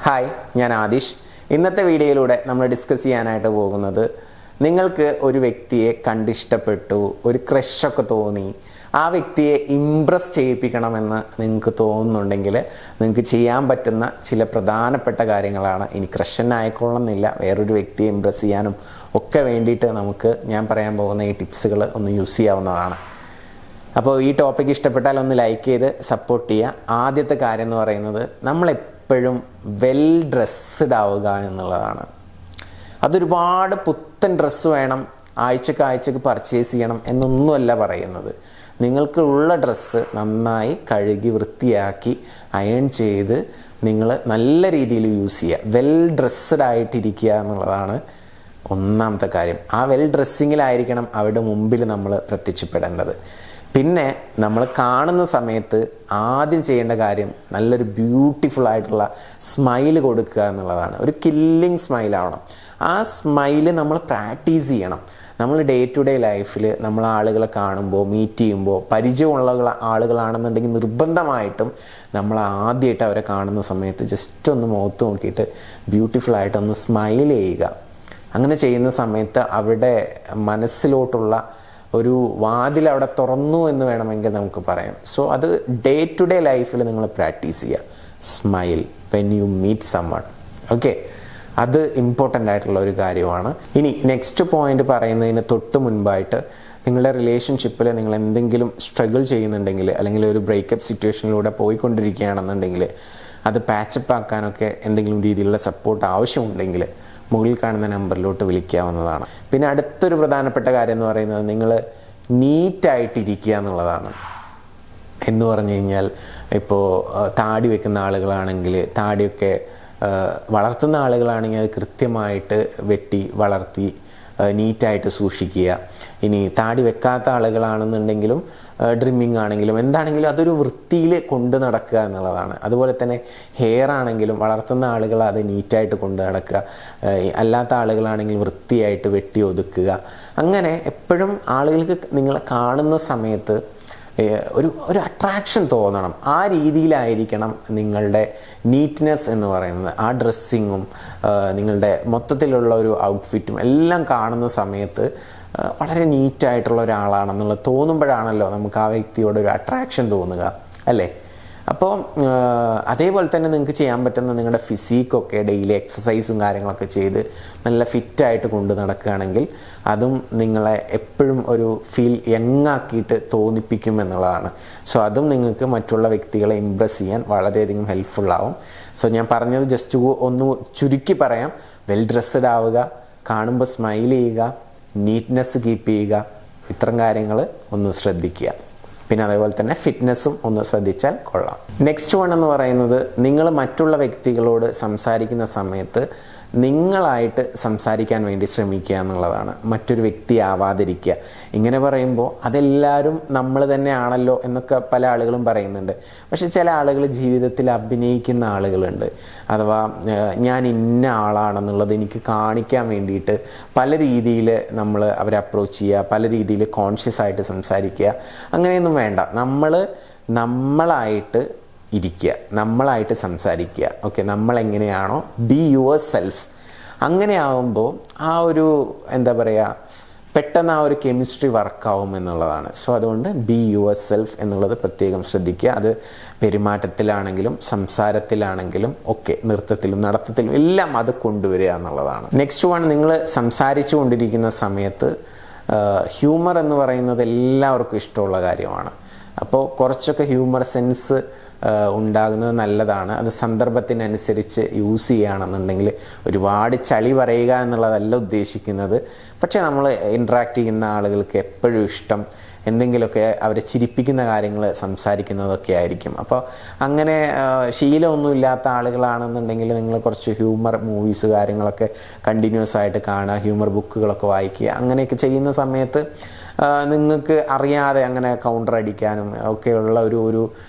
Hi, ഞാൻ ആദിഷ്. ഇന്നത്തെ വീഡിയോയിലൂടെ നമ്മൾ ഡിസ്കസ് ചെയ്യാനായിട്ട് പോകുന്നത്, നിങ്ങൾക്ക് ഒരു വ്യക്തിയെ കണ്ടിഷ്ടപ്പെട്ടു, ഒരു ക്രഷൊക്കെ തോന്നി, ആ വ്യക്തിയെ ഇംപ്രസ് ചെയ്യിപ്പിക്കണമെന്ന് നിങ്ങൾക്ക് തോന്നുന്നുണ്ടെങ്കിൽ നിങ്ങൾക്ക് ചെയ്യാൻ പറ്റുന്ന ചില പ്രധാനപ്പെട്ട കാര്യങ്ങളാണ്. ഇനി ക്രഷനായിക്കൊള്ളുന്നില്ല, വേറൊരു വ്യക്തിയെ ഇംപ്രസ് ചെയ്യാനും ഒക്കെ വേണ്ടിയിട്ട് നമുക്ക് ഞാൻ പറയാൻ പോകുന്ന ഈ ടിപ്സുകൾ ഒന്ന് യൂസ് ചെയ്യാവുന്നതാണ്. അപ്പോൾ ഈ ടോപ്പിക്ക് ഇഷ്ടപ്പെട്ടാൽ ഒന്ന് ലൈക്ക് ചെയ്ത് സപ്പോർട്ട് ചെയ്യുക. ആദ്യത്തെ കാര്യം എന്ന് പറയുന്നത്, നമ്മളെപ്പോഴും വെൽ ഡ്രസ്സ്ഡ് ആവുക എന്നുള്ളതാണ്. അതൊരുപാട് പുത്തൻ ഡ്രസ്സ് വേണം, ആഴ്ചക്ക് പർച്ചേസ് ചെയ്യണം എന്നൊന്നുമല്ല പറയുന്നത്. നിങ്ങൾക്കുള്ള ഡ്രസ്സ് നന്നായി കഴുകി വൃത്തിയാക്കി അയൺ ചെയ്ത് നിങ്ങൾ നല്ല രീതിയിൽ യൂസ് ചെയ്യുക. വെൽ ഡ്രസ്സ്ഡ് ആയിട്ടിരിക്കുക എന്നുള്ളതാണ് ഒന്നാമത്തെ കാര്യം. ആ വെൽ ഡ്രസ്സിങ്ങിലായിരിക്കണം അവരുടെ മുമ്പിൽ നമ്മൾ പ്രത്യക്ഷപ്പെടേണ്ടത്. പിന്നെ നമ്മൾ കാണുന്ന സമയത്ത് ആദ്യം ചെയ്യേണ്ട കാര്യം നല്ലൊരു ബ്യൂട്ടിഫുൾ ആയിട്ടുള്ള സ്മൈല് കൊടുക്കുക എന്നുള്ളതാണ്. ഒരു കില്ലിങ് സ്മൈലാവണം. ആ സ്മൈല് നമ്മൾ പ്രാക്ടീസ് ചെയ്യണം. നമ്മൾ ഡേ ടു ഡേ ലൈഫിൽ നമ്മൾ ആളുകളെ കാണുമ്പോൾ, മീറ്റ് ചെയ്യുമ്പോൾ, പരിചയമുള്ള ആളുകളാണെന്നുണ്ടെങ്കിൽ നിർബന്ധമായിട്ടും നമ്മൾ ആദ്യമായിട്ട് അവരെ കാണുന്ന സമയത്ത് ജസ്റ്റ് ഒന്ന് മുഖത്ത് നോക്കിയിട്ട് ബ്യൂട്ടിഫുള്ളായിട്ടൊന്ന് സ്മൈൽ ചെയ്യുക. അങ്ങനെ ചെയ്യുന്ന സമയത്ത് അവരുടെ മനസ്സിലോട്ടുള്ള ഒരു വാതിൽ അവിടെ തുറന്നു എന്ന് വേണമെങ്കിൽ നമുക്ക് പറയാം. സോ അത് ഡേ ടു ഡേ ലൈഫിൽ നിങ്ങൾ പ്രാക്ടീസ് ചെയ്യുക. Smile when you meet someone. Okay, അത് ഇമ്പോർട്ടൻ്റ് ആയിട്ടുള്ള ഒരു കാര്യമാണ്. ഇനി നെക്സ്റ്റ് പോയിന്റ് പറയുന്നതിന് തൊട്ട് മുൻപായിട്ട്, നിങ്ങളുടെ റിലേഷൻഷിപ്പിൽ നിങ്ങൾ എന്തെങ്കിലും സ്ട്രഗിൾ ചെയ്യുന്നുണ്ടെങ്കിൽ, അല്ലെങ്കിൽ ഒരു ബ്രേക്കപ്പ് സിറ്റുവേഷനിലൂടെ പോയിക്കൊണ്ടിരിക്കുകയാണെന്നുണ്ടെങ്കിൽ, അത് പാച്ചപ്പ് ആക്കാനൊക്കെ എന്തെങ്കിലും രീതിയിലുള്ള സപ്പോർട്ട് ആവശ്യമുണ്ടെങ്കിൽ മുകളിൽ കാണുന്ന നമ്പറിലോട്ട് വിളിക്കാവുന്നതാണ്. പിന്നെ അടുത്തൊരു പ്രധാനപ്പെട്ട കാര്യം എന്ന് പറയുന്നത്, നിങ്ങൾ നീറ്റായിട്ടിരിക്കുക എന്നുള്ളതാണ്. എന്ന് പറഞ്ഞു കഴിഞ്ഞാൽ, ഇപ്പോൾ താടി വെക്കുന്ന ആളുകളാണെങ്കിൽ താടിയൊക്കെ വളർത്തുന്ന ആളുകളാണെങ്കിൽ അത് കൃത്യമായിട്ട് വെട്ടി വളർത്തി നീറ്റായിട്ട് സൂക്ഷിക്കുക. ഇനി താടി വെക്കാത്ത ആളുകളാണെന്നുണ്ടെങ്കിലും ഡ്രിമ്മിങ് ആണെങ്കിലും എന്താണെങ്കിലും അതൊരു വൃത്തിയിൽ കൊണ്ട് നടക്കുക എന്നുള്ളതാണ്. അതുപോലെ തന്നെ ഹെയർ ആണെങ്കിലും വളർത്തുന്ന ആളുകൾ അത് നീറ്റായിട്ട് കൊണ്ട് നടക്കുക, അല്ലാത്ത ആളുകളാണെങ്കിൽ വൃത്തിയായിട്ട് വെട്ടി ഒതുക്കുക. അങ്ങനെ എപ്പോഴും ആളുകൾക്ക് നിങ്ങളെ കാണുന്ന സമയത്ത് ഒരു അട്രാക്ഷൻ തോന്നണം. ആ രീതിയിലായിരിക്കണം നിങ്ങളുടെ നീറ്റ്നെസ് എന്ന് പറയുന്നത്. ആ ഡ്രസ്സിങ്ങും നിങ്ങളുടെ മൊത്തത്തിലുള്ള ഒരു ഔട്ട്ഫിറ്റും എല്ലാം കാണുന്ന സമയത്ത് വളരെ നീറ്റായിട്ടുള്ള ഒരാളാണെന്നുള്ളത് തോന്നുമ്പോഴാണല്ലോ നമുക്ക് ആ വ്യക്തിയോട് ഒരു അട്രാക്ഷൻ തോന്നുക, അല്ലേ? അപ്പോൾ അതേപോലെ തന്നെ നിങ്ങൾക്ക് ചെയ്യാൻ പറ്റുന്ന നിങ്ങളുടെ ഫിസിക്കൊക്കെ ഡെയിലി എക്സസൈസും കാര്യങ്ങളൊക്കെ ചെയ്ത് നല്ല ഫിറ്റായിട്ട് കൊണ്ട് നടക്കുകയാണെങ്കിൽ അതും നിങ്ങളെ എപ്പോഴും ഒരു ഫീൽ യങ്ങാക്കിയിട്ട് തോന്നിപ്പിക്കും എന്നുള്ളതാണ്. സോ അതും നിങ്ങൾക്ക് മറ്റുള്ള വ്യക്തികളെ ഇംപ്രസ് ചെയ്യാൻ വളരെയധികം ഹെൽപ്ഫുള്ളാവും. സോ ഞാൻ പറഞ്ഞത് ജസ്റ്റ് ഒന്ന് ചുരുക്കി പറയാം. വെൽ ഡ്രസ്സ്ഡ് ആവുക, കാണുമ്പോൾ സ്മൈൽ ചെയ്യുക, നീറ്റ്നെസ് കീപ്പ് ചെയ്യുക. ഇത്തരം കാര്യങ്ങൾ ഒന്ന് ശ്രദ്ധിക്കുക. പിന്നെ അതേപോലെ തന്നെ ഫിറ്റ്നസ്സും ഒന്ന് ശ്രദ്ധിച്ചാൽ കൊള്ളാം. നെക്സ്റ്റ് വൺ എന്ന് പറയുന്നത്, നിങ്ങൾ മറ്റുള്ള വ്യക്തികളോട് സംസാരിക്കുന്ന സമയത്ത് നിങ്ങളായിട്ട് സംസാരിക്കാൻ വേണ്ടി ശ്രമിക്കുക എന്നുള്ളതാണ്. മറ്റൊരു വ്യക്തി ആവാതിരിക്കുക. ഇങ്ങനെ പറയുമ്പോൾ അതെല്ലാവരും നമ്മൾ തന്നെയാണല്ലോ എന്നൊക്കെ പല ആളുകളും പറയുന്നുണ്ട്. പക്ഷെ ചില ആളുകൾ ജീവിതത്തിൽ അഭിനയിക്കുന്ന ആളുകളുണ്ട്. അഥവാ ഞാൻ ഇന്ന ആളാണെന്നുള്ളത് എനിക്ക് കാണിക്കാൻ വേണ്ടിയിട്ട് പല രീതിയിൽ നമ്മൾ അവരെ അപ്രോച്ച് ചെയ്യുക, പല രീതിയിൽ കോൺഷ്യസ് ആയിട്ട് സംസാരിക്കുക. അങ്ങനെയൊന്നും വേണ്ട. നമ്മളായിട്ട് ഇരിക്കുക, നമ്മളായിട്ട് സംസാരിക്കുക. ഓക്കെ, നമ്മളെങ്ങനെയാണോ ബി യുവർ സെൽഫ്. അങ്ങനെ ആകുമ്പോൾ ആ ഒരു എന്താ പറയുക, പെട്ടെന്ന് ആ ഒരു കെമിസ്ട്രി വർക്കാവും എന്നുള്ളതാണ്. സോ അതുകൊണ്ട് ബി യുവർ സെൽഫ് എന്നുള്ളത് പ്രത്യേകം ശ്രദ്ധിക്കുക. അത് പെരുമാറ്റത്തിലാണെങ്കിലും സംസാരത്തിലാണെങ്കിലും ഒക്കെ, നൃത്തത്തിലും നടത്തത്തിലും എല്ലാം അത് കൊണ്ടുവരിക എന്നുള്ളതാണ്. നെക്സ്റ്റ് വൺ, നിങ്ങൾ സംസാരിച്ചു കൊണ്ടിരിക്കുന്ന സമയത്ത് ഹ്യൂമർ എന്ന് പറയുന്നത് എല്ലാവർക്കും ഇഷ്ടമുള്ള കാര്യമാണ്. അപ്പോൾ കുറച്ചൊക്കെ ഹ്യൂമർ സെൻസ് ഉണ്ടാകുന്നത് നല്ലതാണ്. അത് സന്ദർഭത്തിനനുസരിച്ച് യൂസ് ചെയ്യുകയാണെന്നുണ്ടെങ്കിൽ, ഒരുപാട് ചളി പറയുക എന്നുള്ളതല്ല ഉദ്ദേശിക്കുന്നത്. പക്ഷേ നമ്മൾ ഇൻട്രാക്ട് ചെയ്യുന്ന ആളുകൾക്ക് എപ്പോഴും ഇഷ്ടം എന്തെങ്കിലുമൊക്കെ അവരെ ചിരിപ്പിക്കുന്ന കാര്യങ്ങൾ സംസാരിക്കുന്നതൊക്കെ ആയിരിക്കും. അപ്പോൾ അങ്ങനെ ശീലമൊന്നും ഇല്ലാത്ത ആളുകളാണെന്നുണ്ടെങ്കിൽ നിങ്ങൾ കുറച്ച് ഹ്യൂമർ മൂവീസ് കാര്യങ്ങളൊക്കെ കണ്ടിന്യൂസ് ആയിട്ട് കാണുക, ഹ്യൂമർ ബുക്കുകളൊക്കെ വായിക്കുക. അങ്ങനെയൊക്കെ ചെയ്യുന്ന സമയത്ത് നിങ്ങൾക്ക് അറിയാതെ അങ്ങനെ കൗണ്ടർ അടിക്കാനും ഒക്കെയുള്ള ഒരു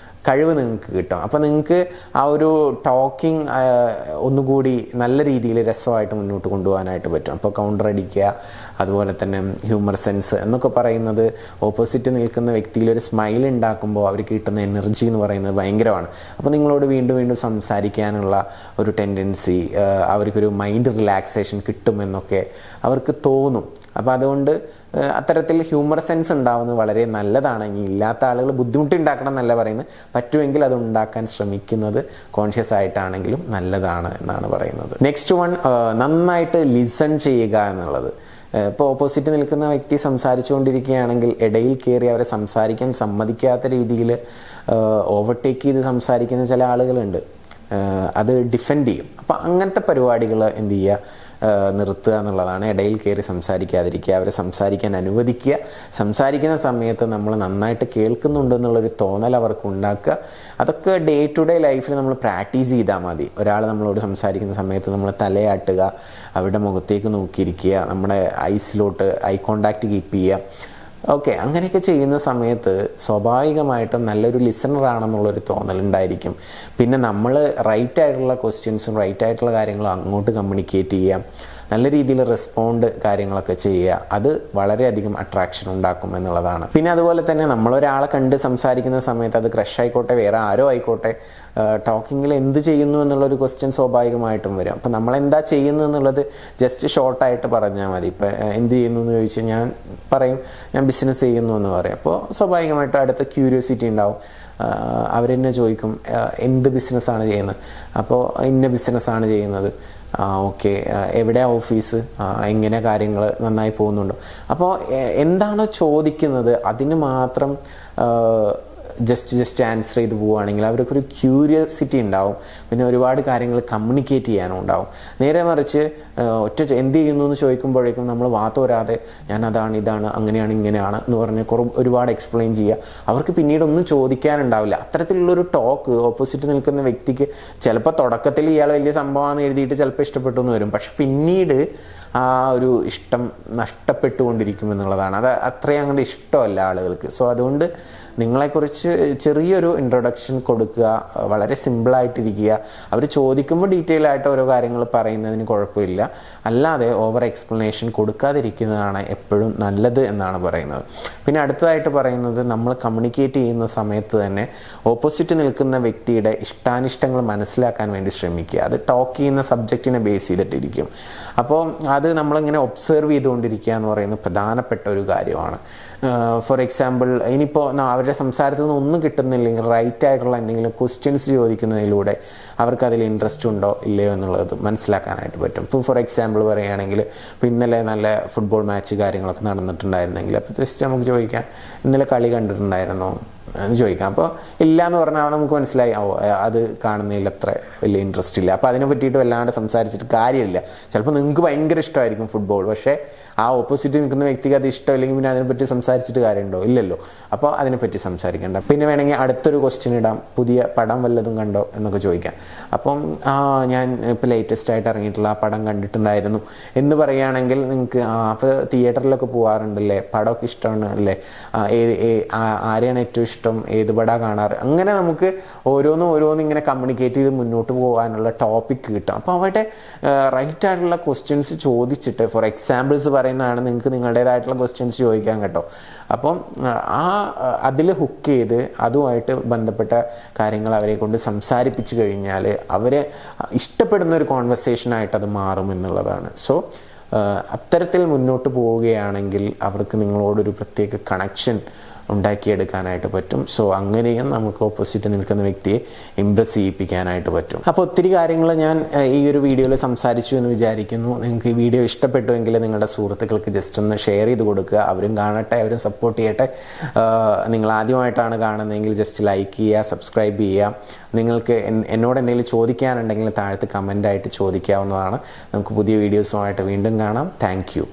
കഴിവ് നിങ്ങൾക്ക് കിട്ടും. അപ്പോൾ നിങ്ങൾക്ക് ആ ഒരു ടോക്കിംഗ് ഒന്നുകൂടി നല്ല രീതിയിൽ രസമായിട്ട് മുന്നോട്ട് കൊണ്ടുപോകാനായിട്ട് പറ്റും. അപ്പോൾ കൗണ്ടർ അടിക്കുക, അതുപോലെ തന്നെ ഹ്യൂമർ സെൻസ് എന്നൊക്കെ പറയുന്നത് ഓപ്പോസിറ്റ് നിൽക്കുന്ന വ്യക്തിയിൽ ഒരു സ്മൈൽ ഉണ്ടാക്കുമ്പോൾ അവർക്ക് കിട്ടുന്ന എനർജി എന്ന് പറയുന്നത് ഭയങ്കരമാണ്. അപ്പോൾ നിങ്ങളോട് വീണ്ടും വീണ്ടും സംസാരിക്കാനുള്ള ഒരു ടെൻഡൻസി, അവർക്കൊരു മൈൻഡ് റിലാക്സേഷൻ കിട്ടുമെന്നൊക്കെ അവർക്ക് തോന്നും. അപ്പോൾ അതുകൊണ്ട് അത്തരത്തിൽ ഹ്യൂമർ സെൻസ് ഉണ്ടാവുന്നത് വളരെ നല്ലതാണ്. ഇനി ഇല്ലാത്ത ആളുകൾ ബുദ്ധിമുട്ടുണ്ടാക്കണം എന്നല്ല പറയുന്നത്, പറ്റുമെങ്കിൽ അത് ഉണ്ടാക്കാൻ ശ്രമിക്കുന്നത് കോൺഷ്യസ് ആയിട്ടാണെങ്കിലും നല്ലതാണ് എന്നാണ് പറയുന്നത്. നെക്സ്റ്റ് വൺ, നന്നായിട്ട് ലിസൺ ചെയ്യുക എന്നുള്ളത്. ഇപ്പോൾ ഓപ്പോസിറ്റ് നിൽക്കുന്ന വ്യക്തി സംസാരിച്ചുകൊണ്ടിരിക്കുകയാണെങ്കിൽ ഇടയിൽ കയറി അവരെ സംസാരിക്കാൻ സമ്മതിക്കാത്ത രീതിയിൽ ഓവർടേക്ക് ചെയ്ത് സംസാരിക്കുന്ന ചില ആളുകളുണ്ട്. അത് ഡിഫെൻഡ് ചെയ്യും. അപ്പോൾ അങ്ങനത്തെ പരിപാടികൾ എന്ത് ചെയ്യുക, നിർത്തുക എന്നുള്ളതാണ്. ഇടയിൽ കയറി സംസാരിക്കാതിരിക്കുക, അവരെ സംസാരിക്കാൻ അനുവദിക്കുക. സംസാരിക്കുന്ന സമയത്ത് നമ്മൾ നന്നായിട്ട് കേൾക്കുന്നുണ്ട് എന്നുള്ളൊരു തോന്നൽ അവർക്ക് ഉണ്ടാക്കുക. അതൊക്കെ ഡേ ടു ഡേ ലൈഫിൽ നമ്മൾ പ്രാക്ടീസ് ചെയ്താൽ മതി. ഒരാൾ നമ്മളോട് സംസാരിക്കുന്ന സമയത്ത് നമ്മൾ തലയാട്ടുക, അവരുടെ മുഖത്തേക്ക് നോക്കിയിരിക്കുക, നമ്മുടെ ഐസിലോട്ട് ഐ കോണ്ടാക്റ്റ് കീപ്പ് ചെയ്യുക. ഓക്കെ, അങ്ങനെയൊക്കെ ചെയ്യുന്ന സമയത്ത് സ്വാഭാവികമായിട്ടും നല്ലൊരു ലിസണർ ആണെന്നുള്ളൊരു തോന്നലുണ്ടായിരിക്കും. പിന്നെ നമ്മൾ റൈറ്റ് ആയിട്ടുള്ള ക്വസ്റ്റ്യൻസും റൈറ്റ് ആയിട്ടുള്ള കാര്യങ്ങളും അങ്ങോട്ട് കമ്മ്യൂണിക്കേറ്റ് ചെയ്യാം, നല്ല രീതിയിൽ റെസ്പോണ്ട് കാര്യങ്ങളൊക്കെ ചെയ്യുക. അത് വളരെയധികം അട്രാക്ഷൻ ഉണ്ടാക്കും എന്നുള്ളതാണ്. പിന്നെ അതുപോലെ തന്നെ നമ്മളൊരാളെ കണ്ട് സംസാരിക്കുന്ന സമയത്ത് അത് ക്രഷ് ആയിക്കോട്ടെ വേറെ ആരോ ആയിക്കോട്ടെ, ടോക്കിങ്ങിൽ എന്ത് ചെയ്യുന്നു എന്നുള്ളൊരു ക്വസ്റ്റ്യൻ സ്വാഭാവികമായിട്ടും വരും. അപ്പം നമ്മളെന്താ ചെയ്യുന്നു എന്നുള്ളത് ജസ്റ്റ് ഷോർട്ടായിട്ട് പറഞ്ഞാൽ മതി. ഇപ്പം എന്ത് ചെയ്യുന്നു എന്ന് ചോദിച്ചാൽ ഞാൻ പറയും ഞാൻ ബിസിനസ് ചെയ്യുന്നു എന്ന് പറയും. അപ്പോൾ സ്വാഭാവികമായിട്ടും അടുത്ത ക്യൂരിയോസിറ്റി ഉണ്ടാവും. അവരെന്നെ ചോദിക്കും എന്ത് ബിസിനസ്സാണ് ചെയ്യുന്നത്. അപ്പോൾ ഇന്ന ബിസിനസ്സാണ് ചെയ്യുന്നത്. ഓക്കെ, എവിടെ ഓഫീസ്, എങ്ങനെ കാര്യങ്ങൾ നന്നായി പോകുന്നുണ്ടോ. അപ്പോൾ എന്താണോ ചോദിക്കുന്നത് അതിന് മാത്രം ജസ്റ്റ് ആൻസർ ചെയ്ത് പോവുകയാണെങ്കിൽ അവർക്കൊരു ക്യൂരിയോസിറ്റി ഉണ്ടാവും. പിന്നെ ഒരുപാട് കാര്യങ്ങൾ കമ്മ്യൂണിക്കേറ്റ് ചെയ്യാനും ഉണ്ടാവും. നേരെ മറിച്ച് എന്ത് ചെയ്യുന്നു എന്ന് ചോദിക്കുമ്പോഴേക്കും നമ്മൾ വാത്തോരാതെ ഞാൻ അതാണ് ഇതാണ് അങ്ങനെയാണ് ഇങ്ങനെയാണ് എന്ന് പറഞ്ഞ് ഒരുപാട് എക്സ്പ്ലെയിൻ ചെയ്യുക. അവർക്ക് പിന്നീട് ഒന്നും ചോദിക്കാനുണ്ടാവില്ല. അത്തരത്തിലുള്ളൊരു ടോക്ക് ഓപ്പോസിറ്റ് നിൽക്കുന്ന വ്യക്തിക്ക് ചിലപ്പോൾ തുടക്കത്തിൽ ഇയാൾ വലിയ സംഭവമാണെന്ന് എഴുതിയിട്ട് ചിലപ്പോൾ ഇഷ്ടപ്പെട്ടു എന്ന് വരും. പക്ഷെ പിന്നീട് ആ ഒരു ഇഷ്ടം നഷ്ടപ്പെട്ടുകൊണ്ടിരിക്കും എന്നുള്ളതാണ്. അത് അത്രയും അങ്ങോട്ട് ഇഷ്ടമല്ല ആളുകൾക്ക്. സോ അതുകൊണ്ട് നിങ്ങളെക്കുറിച്ച് ചെറിയൊരു ഇൻട്രൊഡക്ഷൻ കൊടുക്കുക, വളരെ സിമ്പിളായിട്ടിരിക്കുക. അവർ ചോദിക്കുമ്പോൾ ഡീറ്റെയിൽ ആയിട്ട് ഓരോ കാര്യങ്ങൾ പറയുന്നതിന് കുഴപ്പമില്ല, അല്ലാതെ ഓവർ എക്സ്പ്ലനേഷൻ കൊടുക്കാതിരിക്കുന്നതാണ് എപ്പോഴും നല്ലത് എന്നാണ് പറയുന്നത്. പിന്നെ അടുത്തതായിട്ട് പറയുന്നത്, നമ്മൾ കമ്മ്യൂണിക്കേറ്റ് ചെയ്യുന്ന സമയത്ത് തന്നെ ഓപ്പോസിറ്റ് നിൽക്കുന്ന വ്യക്തിയുടെ ഇഷ്ടാനിഷ്ടങ്ങൾ മനസ്സിലാക്കാൻ വേണ്ടി ശ്രമിക്കുക. അത് ടോക്ക് ചെയ്യുന്ന സബ്ജക്റ്റിനെ ബേസ് ചെയ്തിട്ടിരിക്കും. അപ്പോൾ അത് നമ്മളിങ്ങനെ ഒബ്സർവ് ചെയ്തുകൊണ്ടിരിക്കുക എന്ന് പറയുന്നത് പ്രധാനപ്പെട്ട ഒരു കാര്യമാണ്. ഫോർ എക്സാമ്പിൾ, ഇനിയിപ്പോൾ അവരുടെ സംസാരത്തിൽ നിന്ന് ഒന്നും കിട്ടുന്നില്ലെങ്കിൽ റൈറ്റ് ആയിട്ടുള്ള എന്തെങ്കിലും ക്വസ്റ്റ്യൻസ് ചോദിക്കുന്നതിലൂടെ അവർക്ക് അതിൽ ഇൻട്രസ്റ്റ് ഉണ്ടോ ഇല്ലയോ എന്നുള്ളത് മനസ്സിലാക്കാനായിട്ട് പറ്റും. ഇപ്പോൾ ഫോർ എക്സാമ്പിൾ പറയുകയാണെങ്കിൽ, ഇപ്പോൾ ഇന്നലെ നല്ല ഫുട്ബോൾ മാച്ച് കാര്യങ്ങളൊക്കെ നടന്നിട്ടുണ്ടായിരുന്നെങ്കിൽ അപ്പോൾ ജസ്റ്റ് നമുക്ക് ചോദിക്കാം ഇന്നലെ കളി കണ്ടിട്ടുണ്ടായിരുന്നോ എന്ന് ചോദിക്കാം. അപ്പോൾ ഇല്ല എന്ന് പറഞ്ഞാൽ നമുക്ക് മനസ്സിലായി അത് കാണുന്നതിൽ അത്ര വലിയ ഇൻട്രസ്റ്റ് ഇല്ല. അപ്പോൾ അതിനെ പറ്റിയിട്ട് വല്ലാണ്ട് സംസാരിച്ചിട്ട് കാര്യമില്ല. ചിലപ്പോൾ നിങ്ങൾക്ക് ഭയങ്കര ഇഷ്ടമായിരിക്കും ഫുട്ബോൾ, പക്ഷേ ആ ഓപ്പോസിറ്റ് നിൽക്കുന്ന വ്യക്തിക്ക് അത് ഇഷ്ടമില്ലെങ്കിൽ പിന്നെ അതിനെപ്പറ്റി സംസാരിച്ചിട്ട് കാര്യമുണ്ടോ? ഇല്ലല്ലോ. അപ്പോൾ അതിനെപ്പറ്റി സംസാരിക്കേണ്ട. പിന്നെ വേണമെങ്കിൽ അടുത്തൊരു ക്വസ്റ്റ്യൻ ഇടാം, പുതിയ പടം വല്ലതും കണ്ടോ എന്നൊക്കെ ചോദിക്കാം. അപ്പം ഞാൻ ഇപ്പോൾ ലേറ്റസ്റ്റ് ആയിട്ട് ഇറങ്ങിയിട്ടുള്ള ആ പടം കണ്ടിട്ടുണ്ടായിരുന്നു എന്ന് പറയുകയാണെങ്കിൽ നിങ്ങൾക്ക് അപ്പോൾ തിയേറ്ററിലൊക്കെ പോകാറുണ്ടല്ലേ, പടമൊക്കെ ഇഷ്ടമാണ് അല്ലേ, ആരെയാണ് ഏറ്റവും ഇഷ്ടം, ഏത് പടാ കാണാറ്, അങ്ങനെ നമുക്ക് ഓരോന്നും ഇങ്ങനെ കമ്മ്യൂണിക്കേറ്റ് ചെയ്ത് മുന്നോട്ട് പോകാനുള്ള ടോപ്പിക് കിട്ടും. അപ്പോൾ അവിടെ റൈറ്റ് ആയിട്ടുള്ള ക്വസ്റ്റ്യൻസ് ചോദിച്ചിട്ട്, ഫോർ എക്സാമ്പിൾസ് പറയുന്നതാണ്, നിങ്ങൾക്ക് നിങ്ങളുടേതായിട്ടുള്ള ക്വസ്റ്റ്യൻസ് ചോദിക്കാൻ കേട്ടോ. അപ്പം അതിൽ ഹുക്ക് ചെയ്ത് അതുമായിട്ട് ബന്ധപ്പെട്ട കാര്യങ്ങൾ അവരെ കൊണ്ട് സംസാരിപ്പിച്ചു കഴിഞ്ഞാൽ അവരെ ഇഷ്ടപ്പെടുന്ന ഒരു കോൺവെർസേഷനായിട്ട് അത് മാറും എന്നുള്ളതാണ്. സോ അത്തരത്തിൽ മുന്നോട്ട് പോവുകയാണെങ്കിൽ അവർക്ക് നിങ്ങളോടൊരു പ്രത്യേക കണക്ഷൻ ഉണ്ടാക്കിയെടുക്കാനായിട്ട് പറ്റും. സോ അങ്ങനെയും നമുക്ക് ഓപ്പോസിറ്റ് നിൽക്കുന്ന വ്യക്തിയെ ഇംപ്രസ് ചെയ്യിപ്പിക്കാനായിട്ട് പറ്റും. അപ്പോൾ ഒത്തിരി കാര്യങ്ങൾ ഞാൻ ഈ ഒരു വീഡിയോയിൽ സംസാരിച്ചു എന്ന് വിചാരിക്കുന്നു. നിങ്ങൾക്ക് ഈ വീഡിയോ ഇഷ്ടപ്പെട്ടുവെങ്കിൽ നിങ്ങളുടെ സുഹൃത്തുക്കൾക്ക് ജസ്റ്റ് ഒന്ന് ഷെയർ ചെയ്ത് കൊടുക്കുക. അവരും കാണട്ടെ, അവരും സപ്പോർട്ട് ചെയ്യട്ടെ. നിങ്ങൾ ആദ്യമായിട്ടാണ് കാണുന്നതെങ്കിൽ ജസ്റ്റ് ലൈക്ക് ചെയ്യുക, സബ്സ്ക്രൈബ് ചെയ്യുക. നിങ്ങൾക്ക് എന്നോട് എന്തെങ്കിലും ചോദിക്കാനുണ്ടെങ്കിൽ താഴത്ത് കമൻ്റായിട്ട് ചോദിക്കാവുന്നതാണ്. നമുക്ക് പുതിയ വീഡിയോസുമായിട്ട് വീണ്ടും കാണാം. Thank you.